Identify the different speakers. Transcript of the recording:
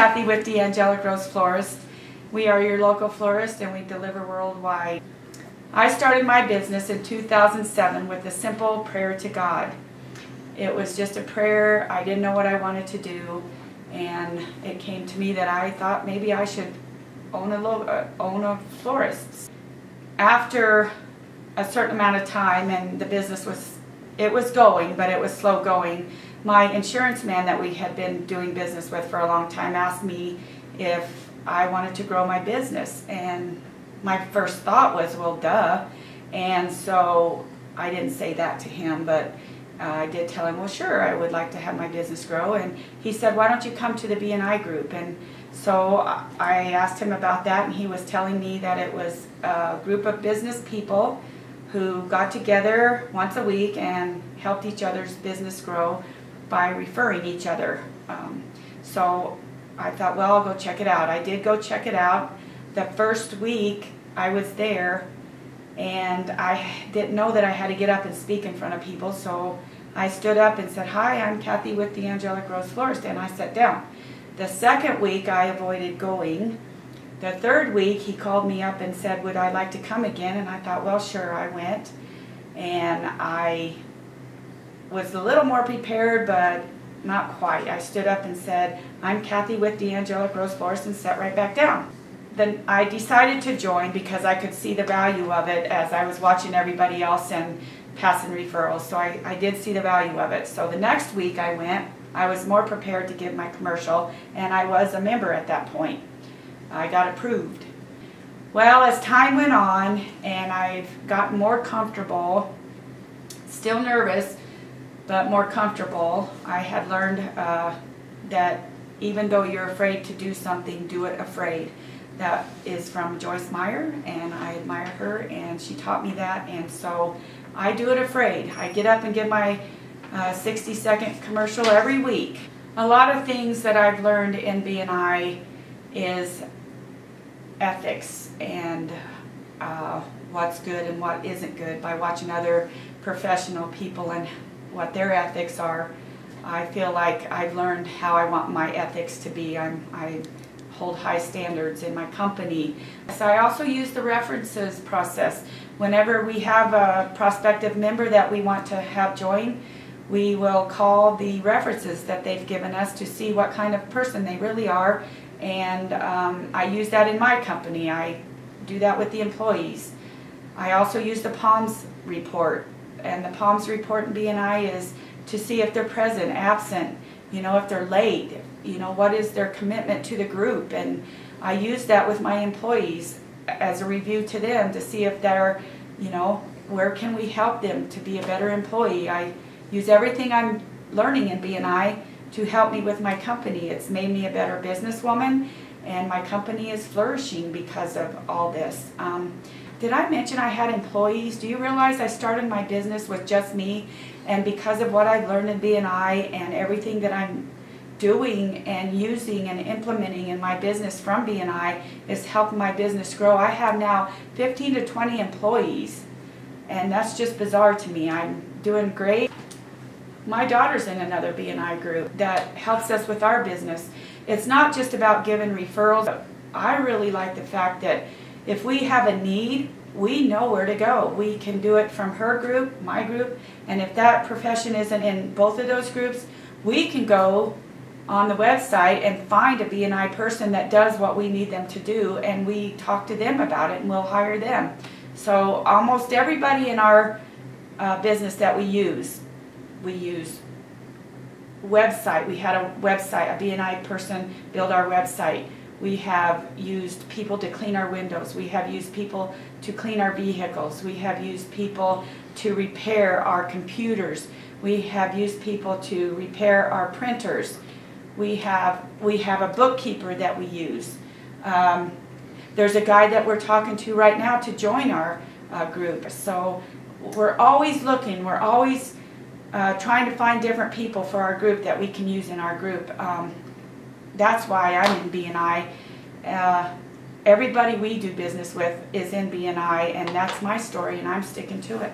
Speaker 1: Kathy with Dee Angelic Rose Florist. We are your local florist and we deliver worldwide. I started my business in 2007 with a simple prayer to God. It was just a prayer. I didn't know what I wanted to do, and it came to me that I thought maybe I should own a florist. After a certain amount of time, and the business was going, but it was slow going, my insurance man that we had been doing business with for a long time asked me if I wanted to grow my business, and my first thought was, well, duh. And so I didn't say that to him, but I did tell him, well, sure, I would like to have my business grow. And he said, why don't you come to the BNI Group? And so I asked him about that, and he was telling me that it was a group of business people who got together once a week and helped each other's business grow by referring each other. So I thought, well, I'll go check it out. I did go check it out. The first week I was there, and I didn't know that I had to get up and speak in front of people, so I stood up and said, hi, I'm Kathy with Dee Angelic Rose Florist, and I sat down. The second week I avoided going. The third week he called me up and said, would I like to come again? And I thought, well, sure. I went, and I was a little more prepared, but not quite. I stood up and said, I'm Kathy with Dee Angelic Rose Florist, and sat right back down. Then I decided to join because I could see the value of it as I was watching everybody else and passing referrals. So I did see the value of it. So the next week I went. I was more prepared to give my commercial, and I was a member at that point. I got approved. Well, as time went on and I've gotten more comfortable, still nervous, but more comfortable, I had learned that even though you're afraid to do something, do it afraid. That is from Joyce Meyer, and I admire her, and she taught me that, and so I do it afraid. I get up and give my 60-second commercial every week. A lot of things that I've learned in BNI is ethics and what's good and what isn't good by watching other professional people and what their ethics are. I feel like I've learned how I want my ethics to be. I hold high standards in my company. So I also use the references process. Whenever we have a prospective member that we want to have join, we will call the references that they've given us to see what kind of person they really are, and I use that in my company. I do that with the employees. I also use the PALMS report, and the PALMS report in BNI is to see if they're present, absent, if they're late, what is their commitment to the group, and I use that with my employees as a review to them to see if they're, where can we help them to be a better employee. I use everything I'm learning in BNI to help me with my company. It's made me a better businesswoman, and my company is flourishing because of all this. Did I mention I had employees? Do you realize I started my business with just me, and because of what I've learned in BNI and everything that I'm doing and using and implementing in my business from BNI is helping my business grow. I have now 15 to 20 employees, and that's just bizarre to me. I'm doing great. My daughter's in another BNI group that helps us with our business. It's not just about giving referrals. I really like the fact that if we have a need, we know where to go. We can do it from her group, my group, and if that profession isn't in both of those groups, we can go on the website and find a BNI person that does what we need them to do, and we talk to them about it and we'll hire them. So almost everybody in our business that we use website. We had a website, a BNI person build our website. We have used people to clean our windows. We have used people to clean our vehicles. We have used people to repair our computers. We have used people to repair our printers. We have a bookkeeper that we use. There's a guy that we're talking to right now to join our group. So we're always looking. We're always trying to find different people for our group that we can use in our group. That's why I'm in BNI. Everybody we do business with is in BNI, and that's my story, and I'm sticking to it.